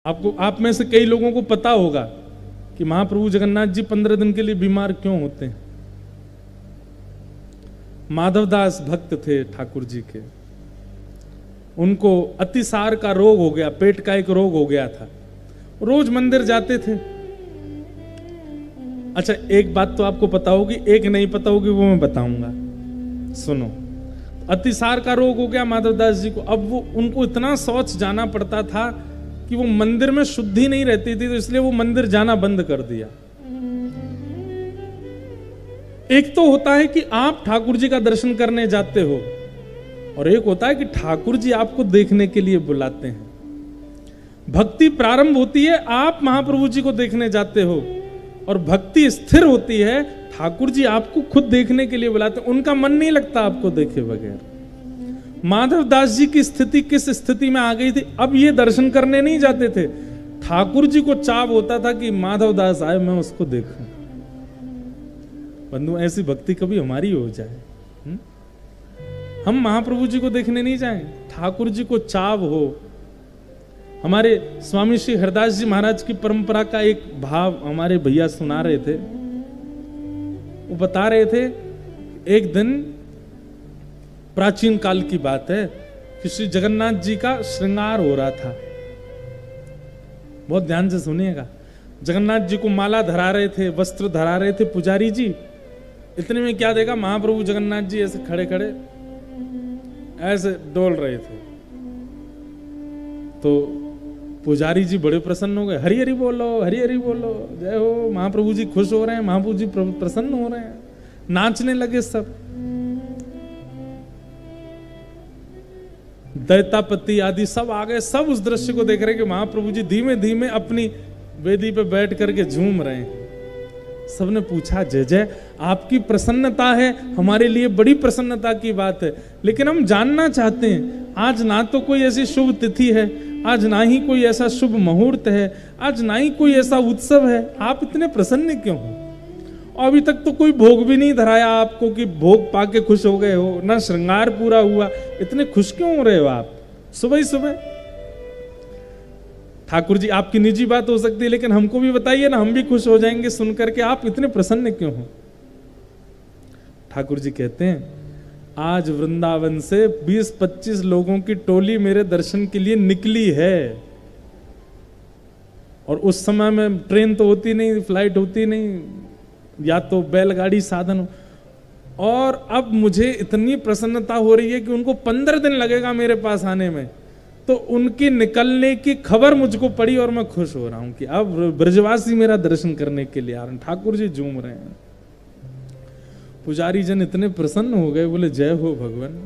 आप में से कई लोगों को पता होगा कि महाप्रभु जगन्नाथ जी 15 दिन के लिए बीमार क्यों होते हैं। माधवदास भक्त थे ठाकुर जी के, उनको अतिसार का रोग हो गया, पेट का एक रोग हो गया था, रोज मंदिर जाते थे। अच्छा, एक बात तो आपको पता होगी, एक नहीं पता होगी, वो मैं बताऊंगा, सुनो। अतिसार का रोग हो गया माधवदास जी को। अब वो उनको इतना शौच जाना पड़ता था कि वो मंदिर में शुद्धि नहीं रहती थी, तो इसलिए वो मंदिर जाना बंद कर दिया। एक तो होता है कि आप ठाकुर जी का दर्शन करने जाते हो, और एक होता है कि ठाकुर जी आपको देखने के लिए बुलाते हैं। भक्ति प्रारंभ होती है, आप महाप्रभु जी को देखने जाते हो, और भक्ति स्थिर होती है, ठाकुर जी आपको खुद देखने के लिए बुलाते हैं। उनका मन नहीं लगता आपको देखे बगैर। माधवदास जी की स्थिति किस स्थिति में आ गई थी? अब ये दर्शन करने नहीं जाते थे, ठाकुर जी को चाव होता था कि माधवदास आए, मैं उसको देखूं। बंधु, ऐसी भक्ति कभी हमारी हो जाए, हम महाप्रभु जी को देखने नहीं जाएं, ठाकुर जी को चाव हो। हमारे स्वामी श्री हरदास जी महाराज की परंपरा का एक भाव हमारे भैया सुना रहे थे। वो बता रहे थे, एक दिन प्राचीन काल की बात है कि श्री जगन्नाथ जी का श्रृंगार हो रहा था। बहुत ध्यान से सुनिएगा। जगन्नाथ जी को माला धरा रहे थे, वस्त्र धरा रहे थे पुजारी जी। इतने में क्या देखा, महाप्रभु जगन्नाथ जी ऐसे खड़े खड़े ऐसे डोल रहे थे। तो पुजारी जी बड़े प्रसन्न हो गए, हरि हरि बोलो, हरि हरि बोलो, जय हो। महाप्रभु जी खुश हो रहे हैं, महाप्रभु जी प्रसन्न हो रहे हैं, नाचने लगे सब। दैतापति आदि सब आ गए, सब उस दृश्य को देख रहे हैं कि महाप्रभु जी धीमे धीमे अपनी वेदी पे बैठ करके झूम रहे हैं। सबने पूछा, जय जय, आपकी प्रसन्नता है, हमारे लिए बड़ी प्रसन्नता की बात है, लेकिन हम जानना चाहते हैं, आज ना तो कोई ऐसी शुभ तिथि है, आज ना ही कोई ऐसा शुभ मुहूर्त है, आज ना ही कोई ऐसा उत्सव है, आप इतने प्रसन्न क्यों हो? और अभी तक तो कोई भोग भी नहीं धराया आपको कि भोग पाके खुश हो गए हो, ना श्रृंगार पूरा हुआ, इतने खुश क्यों हो रहे हो आप सुबह ही सुबह? ठाकुर जी, आपकी निजी बात हो सकती है, लेकिन हमको भी बताइए ना, हम भी खुश हो जाएंगे सुनकर के आप इतने प्रसन्न क्यों हो? ठाकुर जी कहते हैं, आज वृंदावन से 20-25 लोगों की टोली मेरे दर्शन के लिए निकली है, और उस समय में ट्रेन तो होती नहीं, फ्लाइट होती नहीं, या तो बैलगाड़ी साधन हो, और अब मुझे इतनी प्रसन्नता हो रही है कि उनको 15 दिन लगेगा मेरे पास आने में, तो उनकी निकलने की खबर मुझको पड़ी और मैं खुश हो रहा हूं कि अब ब्रजवासी मेरा दर्शन करने के लिए आ रहे हैं। ठाकुर जी झूम रहे हैं। पुजारी जन इतने प्रसन्न हो गए, बोले जय हो भगवान।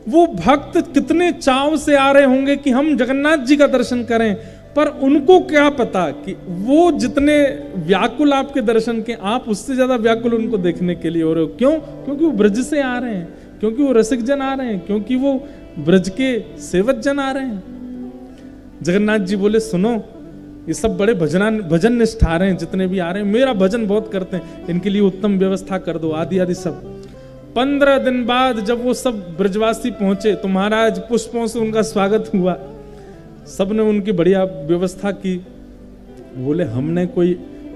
वो भक्त कितने चाव से आ रहे होंगे कि हम जगन्नाथ जी का दर्शन करें, पर उनको क्या पता कि वो जितने व्याकुल आपके दर्शन के, आप उससे ज्यादा व्याकुल उनको देखने के लिए हो रहे हो। क्यों? क्योंकि वो ब्रज से आ रहे हैं, क्योंकि वो रसिक जन आ रहे हैं, क्योंकि वो ब्रज के सेवक जन आ रहे हैं। जगन्नाथ जी बोले, सुनो, ये सब बड़े भजन निष्ठा रहे हैं, जितने भी आ रहे हैं, मेरा भजन बहुत करते हैं, इनके लिए उत्तम व्यवस्था कर दो, आदि आदि सब। 15 दिन बाद जब वो सब ब्रजवासी पहुंचे, तो महाराज पुष्पों से उनका स्वागत हुआ, सबने उनकी बढ़िया व्यवस्था की। बोले, हमने कोई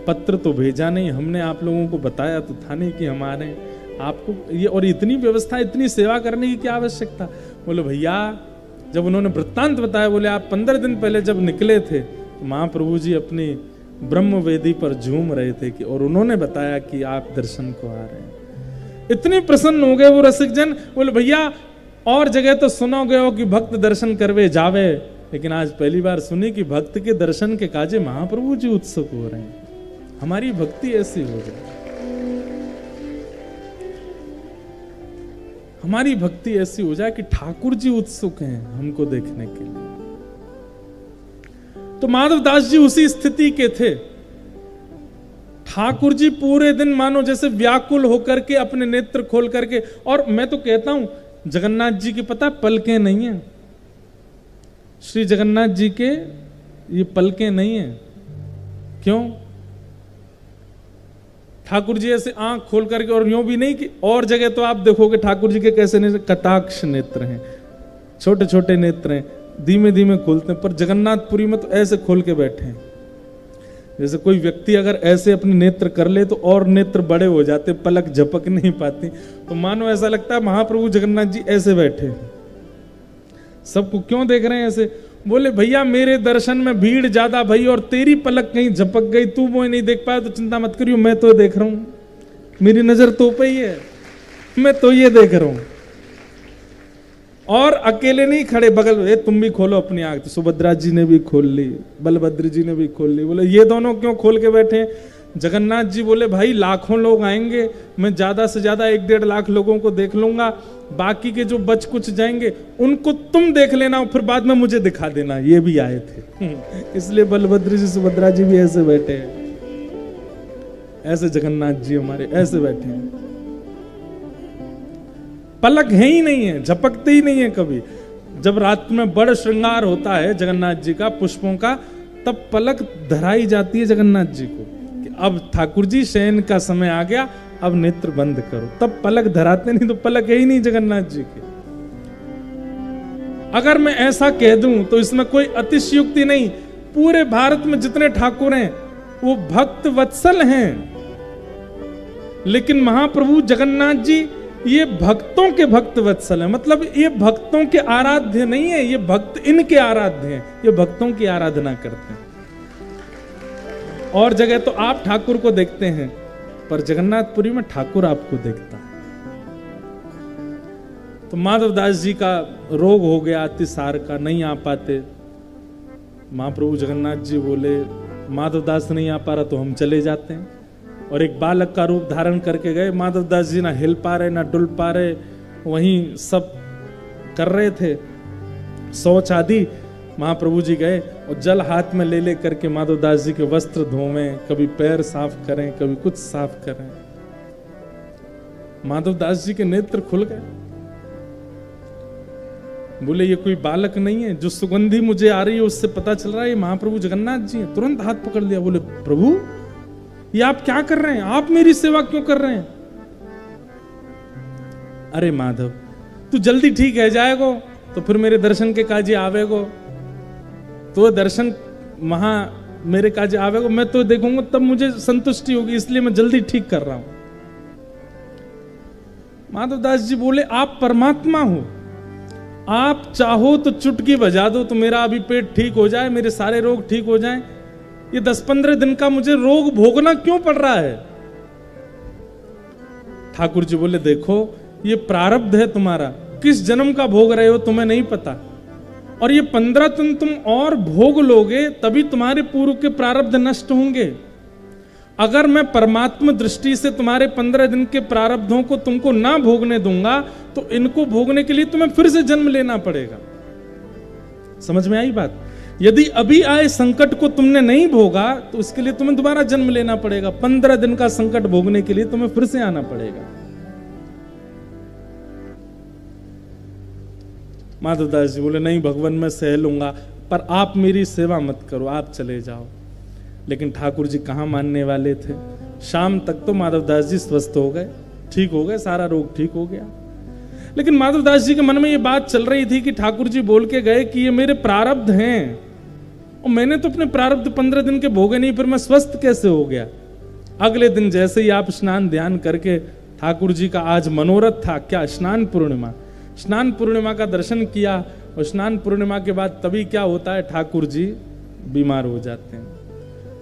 पत्र तो भेजा नहीं, हमने आप लोगों को बताया तो था नहीं कि हम आ रहे हैं, आपको ये और इतनी व्यवस्था, इतनी सेवा करने की क्या आवश्यकता? बोले, भैया, जब उन्होंने वृत्तांत बताया, बोले आप 15 दिन पहले जब निकले थे, तो महाप्रभु जी अपनी ब्रह्म वेदी पर झूम रहे थे कि, और उन्होंने बताया कि आप दर्शन को आ रहे हैं। इतने प्रसन्न हो गए वो रसिक जन। बोले, भैया, और जगह तो सुनोगे हो कि भक्त दर्शन करवे जावे, लेकिन आज पहली बार सुनी कि भक्त के दर्शन के काजे महाप्रभु जी उत्सुक हो रहे हैं। हमारी भक्ति ऐसी हो जाए, हमारी भक्ति ऐसी हो जाए कि ठाकुर जी उत्सुक हैं हमको देखने के लिए। तो माधवदास जी उसी स्थिति के थे। ठाकुर जी पूरे दिन मानो जैसे व्याकुल होकर के अपने नेत्र खोल करके, और मैं तो कहता हूं, जगन्नाथ जी की पता पलकें नहीं है, श्री जगन्नाथ जी के ये पलकें नहीं है। क्यों? ठाकुर जी ऐसे आंख खोल करके, और यूं भी नहीं कि, और जगह तो आप देखोगे ठाकुर जी के कैसे कटाक्ष नेत्र हैं, छोटे छोटे नेत्र हैं, धीमे धीमे खोलते हैं, पर जगन्नाथपुरी में तो ऐसे खोल के बैठे हैं। जैसे कोई व्यक्ति अगर ऐसे अपने नेत्र कर ले तो और नेत्र बड़े हो जाते, पलक झपक नहीं पाती, तो मानो ऐसा लगता है महाप्रभु जगन्नाथ जी ऐसे बैठे हैं। सबको क्यों देख रहे हैं ऐसे? बोले भैया मेरे दर्शन में भीड़ ज्यादा भई और तेरी पलक कहीं झपक गई, तू वो नहीं देख पाया तो चिंता मत करियो, मैं तो देख रहा हूं, मेरी नजर तो पे ही है, मैं तो ये देख रहा हूं। और अकेले नहीं खड़े, बगल में तुम भी खोलो अपनी आंख। तो सुभद्रा जी ने भी खोल ली, बलभद्र जी ने भी खोल ली। बोले ये दोनों क्यों खोल के बैठे हैं? जगन्नाथ जी बोले भाई लाखों लोग आएंगे, मैं ज्यादा से ज्यादा 1-1.5 लाख लोगों को देख लूंगा, बाकी के जो बच कुछ जाएंगे उनको तुम देख लेना और फिर बाद में मुझे दिखा देना। ये भी आए थे इसलिए बलभद्र जी सुभद्रा जी भी ऐसे बैठे हैं, ऐसे जगन्नाथ जी हमारे ऐसे बैठे हैं। पलक है ही नहीं है, झपकते ही नहीं है कभी। जब रात में बड़ा श्रृंगार होता है जगन्नाथ जी का पुष्पों का, तब पलक धराई जाती है जगन्नाथ जी को कि अब ठाकुर जी शयन का समय आ गया, अब नेत्र बंद करो, तब पलक धराते, नहीं तो पलक है ही नहीं जगन्नाथ जी की। अगर मैं ऐसा कह दूं तो इसमें कोई अतिशयोक्ति नहीं। पूरे भारत में जितने ठाकुर हैं वो भक्त वत्सल हैं, लेकिन महाप्रभु जगन्नाथ जी ये भक्तों के भक्त वत्सल है। मतलब ये भक्तों के आराध्य नहीं है, ये भक्त इनके आराध्य हैं, ये भक्तों की आराधना करते हैं। और जगह तो आप ठाकुर को देखते हैं, पर जगन्नाथपुरी में ठाकुर आपको देखता है। तो माधवदास जी का रोग हो गया अतिसार का, नहीं आ पाते। महाप्रभु जगन्नाथ जी बोले माधवदास नहीं आ पा रहा तो हम चले जाते हैं, और एक बालक का रूप धारण करके गए। माधवदास जी ना हिल पा रहे ना डुल पा रहे, वहीं सब कर रहे थे शौच आदि। महाप्रभु जी गए और जल हाथ में ले ले करके माधवदास जी के वस्त्र धोवें, कभी पैर साफ करें, कभी कुछ साफ करें। माधवदास जी के नेत्र खुल गए। बोले ये कोई बालक नहीं है, जो सुगंधी मुझे आ रही है उससे पता चल रहा है ये महाप्रभु जगन्नाथ जी हैं। तुरंत हाथ पकड़ लिया, बोले प्रभु ये आप क्या कर रहे हैं? आप मेरी सेवा क्यों कर रहे हैं? अरे माधव तू जल्दी ठीक है जाएगो तो फिर मेरे दर्शन के काजे आवेगो, तो दर्शन मेरे काजे आवेगो, मैं तो देखूंगा तब मुझे संतुष्टि होगी, इसलिए मैं जल्दी ठीक कर रहा हूं। माधवदास जी बोले आप परमात्मा हो, आप चाहो तो चुटकी बजा दो तो मेरा अभी पेट ठीक हो जाए, मेरे सारे रोग ठीक हो जाएं। ये 10-15 दिन का मुझे रोग भोगना क्यों पड़ रहा है? ठाकुर जी बोले देखो ये प्रारब्ध है तुम्हारा, किस जन्म का भोग रहे हो तुम्हें नहीं पता, और ये 15 दिन तुम और भोग लोगे तभी तुम्हारे पूर्व के प्रारब्ध नष्ट होंगे। अगर मैं परमात्मा दृष्टि से तुम्हारे 15 दिन के प्रारब्धों को तुमको ना भोगने दूंगा तो इनको भोगने के लिए तुम्हें फिर से जन्म लेना पड़ेगा। समझ में आई बात? यदि अभी आए संकट को तुमने नहीं भोगा तो इसके लिए तुम्हें दोबारा जन्म लेना पड़ेगा। 15 दिन का संकट भोगने के लिए तुम्हें फिर से आना पड़ेगा। माधवदास जी बोले नहीं भगवान मैं सह लूंगा, पर आप मेरी सेवा मत करो, आप चले जाओ। लेकिन ठाकुर जी कहां मानने वाले थे। शाम तक तो माधवदास जी स्वस्थ हो गए, ठीक हो गए, सारा रोग ठीक हो गया। लेकिन माधवदास जी के मन में ये बात चल रही थी कि ठाकुर जी बोल के गए कि ये मेरे प्रारब्ध हैं और मैंने तो अपने प्रारब्ध 15 दिन के भोगे नहीं, फिर मैं स्वस्थ कैसे हो गया। अगले दिन जैसे ही आप स्नान ध्यान करके, ठाकुर जी का आज मनोरथ था क्या, स्नान पूर्णिमा, स्नान पूर्णिमा का दर्शन किया, और स्नान पूर्णिमा के बाद तभी क्या होता है, ठाकुर जी बीमार हो जाते हैं।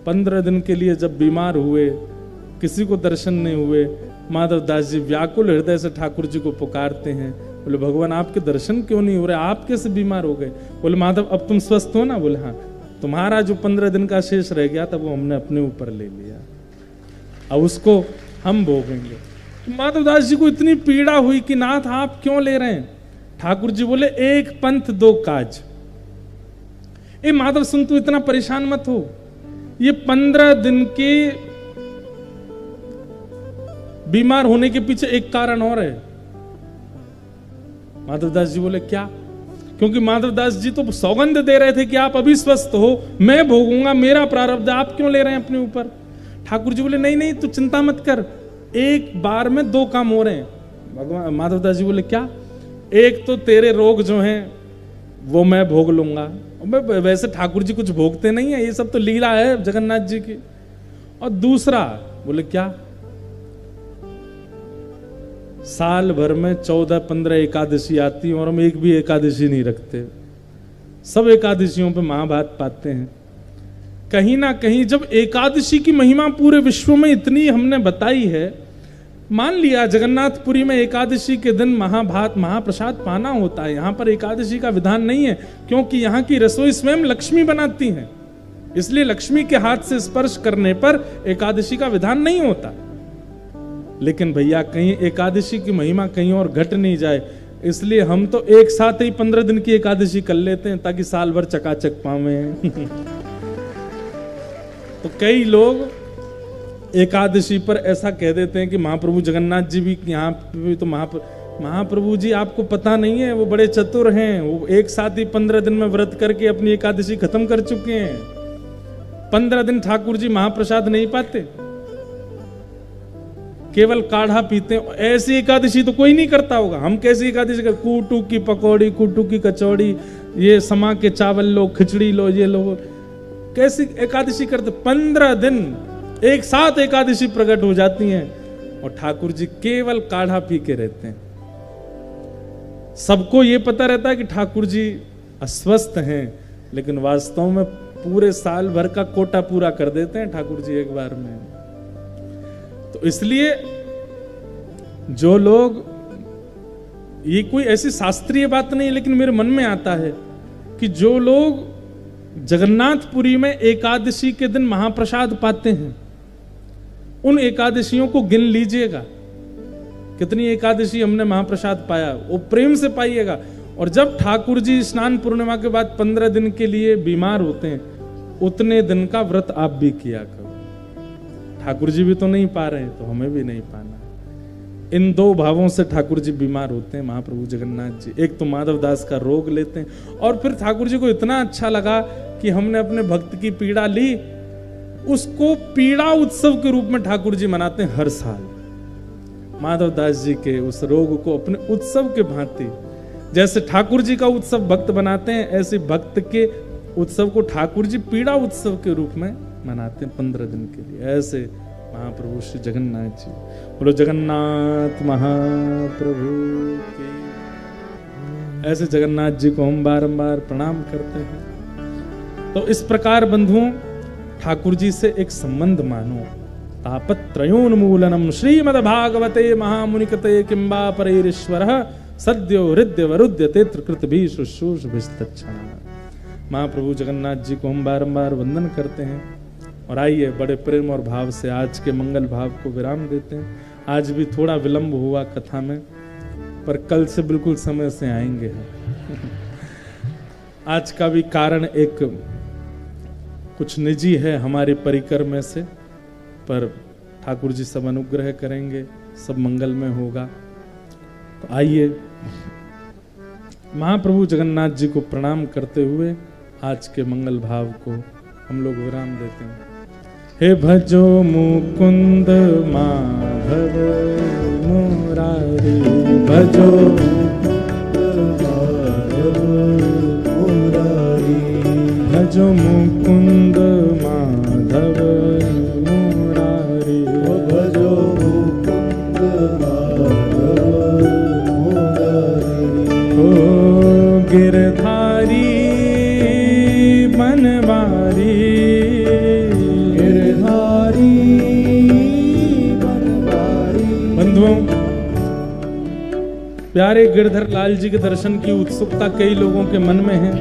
15 दिन के लिए जब बीमार हुए, किसी को दर्शन नहीं हुए, माधवदास जी व्याकुल हृदय से ठाकुर जी को पुकारते हैं। बोले भगवान आपके दर्शन क्यों नहीं हो रहे, आप कैसे बीमार हो गए? बोले माधव अब तुम स्वस्थ हो ना? बोले हाँ, तुम्हारा जो 15 दिन का शेष रह गया था वो हमने अपने ऊपर ले लिया, अब उसको हम भोगेंगे। तो माधवदास जी को इतनी पीड़ा हुई कि नाथ आप क्यों ले रहे हैं? ठाकुर जी बोले एक पंथ दो काज। ए माधव सुन, तू इतना परेशान मत हो, ये 15 दिन के बीमार होने के पीछे एक कारण और है। माधवदास जी बोले क्या? क्योंकि माधवदास जी तो सौगंध दे रहे थे कि आप अभी स्वस्थ हो, मैं भोगूंगा, मेरा प्रारब्ध, आप क्यों ले रहे हैं अपने ऊपर? ठाकुर जी बोले नहीं नहीं तू चिंता मत कर, एक बार में 2 काम हो रहे हैं। भगवान माधवदास जी बोले क्या? एक तो तेरे रोग जो हैं वो मैं भोग लूंगा। और वैसे ठाकुर जी कुछ भोगते नहीं है, ये सब तो लीला है जगन्नाथ जी की। और दूसरा बोले क्या, साल भर में 14-15 एकादशी आती है और हम एक भी एकादशी नहीं रखते, सब एकादशियों पे महाभारत पाते हैं। कहीं ना कहीं जब एकादशी की महिमा पूरे विश्व में इतनी हमने बताई है, मान लिया जगन्नाथपुरी में एकादशी के दिन महाभारत महाप्रसाद पाना होता है, यहां पर एकादशी का विधान नहीं है, क्योंकि यहां की रसोई स्वयं लक्ष्मी बनाती हैं, इसलिए लक्ष्मी के हाथ से स्पर्श करने पर एकादशी का विधान नहीं होता। लेकिन भैया कहीं एकादशी की महिमा कहीं और घट नहीं जाए, इसलिए हम तो एक साथ ही 15 दिन की एकादशी कर लेते हैं ताकि साल भर चकाचक पावे। तो कई लोग एकादशी पर ऐसा कह देते हैं कि महाप्रभु जगन्नाथ जी भी यहाँ पे तो महाप्रभु जी आपको पता नहीं है, वो बड़े चतुर हैं, वो एक साथ ही 15 दिन में व्रत करके अपनी एकादशी खत्म कर चुके हैं। 15 दिन ठाकुर जी महाप्रसाद नहीं पाते, केवल काढ़ा पीते हैं। ऐसी एकादशी तो कोई नहीं करता होगा। हम कैसी एकादशी कर, कूटू की पकौड़ी, कूटू की कचौड़ी, ये समा के चावल लो, खिचड़ी लो, ये लो, कैसी एकादशी करते? 15 दिन एक साथ एकादशी प्रकट हो जाती हैं और ठाकुर जी केवल काढ़ा पी के रहते हैं। सबको ये पता रहता है कि ठाकुर जी अस्वस्थ हैं, लेकिन वास्तव में पूरे साल भर का कोटा पूरा कर देते हैं ठाकुर जी एक बार में। तो इसलिए जो लोग, ये कोई ऐसी शास्त्रीय बात नहीं, लेकिन मेरे मन में आता है कि जो लोग जगन्नाथपुरी में एकादशी के दिन महाप्रसाद पाते हैं, उन एकादशियों को गिन लीजिएगा, कितनी एकादशी हमने महाप्रसाद पाया, वो प्रेम से पाइएगा। और जब ठाकुर जी स्नान पूर्णिमा के बाद 15 दिन के लिए बीमार होते हैं, उतने दिन का व्रत आप भी किया करो। ठाकुर जी भी तो नहीं पा रहे हैं, तो हमें भी नहीं पाना। इन दो भावों से ठाकुर जी बीमार होते हैं महाप्रभु जगन्नाथ जी। एक तो माधव दास का रोग लेते हैं, और फिर ठाकुर जी को इतना अच्छा लगा कि हमने अपने भक्त की पीड़ा ली, उसको पीड़ा उत्सव के रूप में ठाकुर जी मनाते हैं हर साल। माधव दास जी के उस रोग को अपने उत्सव के भांति, जैसे ठाकुर जी का उत्सव भक्त बनाते हैं, ऐसे भक्त के उत्सव को ठाकुर जी पीड़ा उत्सव के रूप में मनाते हैं 15 दिन के लिए। ऐसे महाप्रभु श्री जगन्नाथ जी, बोलो जगन्नाथ महाप्रभु की। ऐसे जगन्नाथ जी को हम बारंबार प्रणाम करते हैं। तो इस प्रकार बंधुओं, ठाकुर जी से एक संबंध मानो। तापत्रयोन्मूलनम श्रीमद्भागवते महामुनिकते किंबा परेश्वर सद्यो हृदय वरुद्यते त्रिकृत भी शुश्रूषभिस्तच्छा। महाप्रभु जगन्नाथ जी को हम बारंबार वंदन करते हैं। और आइए बड़े प्रेम और भाव से आज के मंगल भाव को विराम देते हैं। आज भी थोड़ा विलंब हुआ कथा में, पर कल से बिल्कुल समय से आएंगे हम। आज का भी कारण एक कुछ निजी है हमारे परिकर में से, पर ठाकुर जी सब अनुग्रह करेंगे, सब मंगल में होगा। तो आइए महाप्रभु जगन्नाथ जी को प्रणाम करते हुए आज के मंगल भाव को हम लोग विराम देते हैं। हे भजो मुकुंद माधव मुरारी, भजो भजो मुकुंद माधव मुरारी, भजो मुकुंद माधव मुरारी। ओ गिरधारी बनवारी, गिरधारी बनवारी। बंधुओं, प्यारे गिरधर लाल जी के दर्शन की उत्सुकता कई लोगों के मन में है।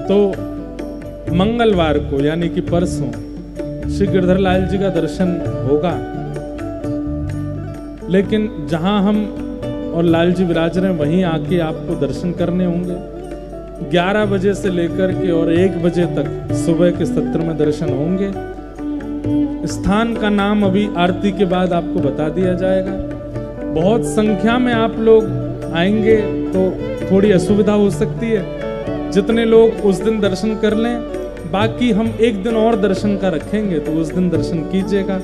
तो मंगलवार को यानी कि परसों श्री गिरधर लाल जी का दर्शन होगा, लेकिन जहां हम और लाल जी विराज रहे हैं वहीं आके आपको दर्शन करने होंगे। 11 बजे से लेकर के और 1 बजे तक सुबह के सत्र में दर्शन होंगे। स्थान का नाम अभी आरती के बाद आपको बता दिया जाएगा। बहुत संख्या में आप लोग आएंगे तो थोड़ी असुविधा हो सकती है। जितने लोग उस दिन दर्शन कर लें, बाकी हम एक दिन और दर्शन का रखेंगे, तो उस दिन दर्शन कीजिएगा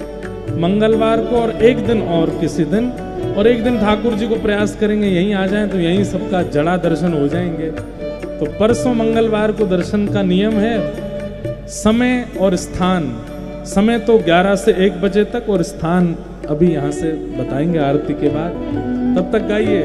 मंगलवार को, और एक दिन और किसी दिन, और एक दिन ठाकुर जी को प्रयास करेंगे यहीं आ जाएं तो यहीं सबका जड़ा दर्शन हो जाएंगे। तो परसों मंगलवार को दर्शन का नियम है, समय और स्थान। समय तो 11 से 1 बजे तक और स्थान अभी यहाँ से बताएंगे आरती के बाद। तब तक गाइए।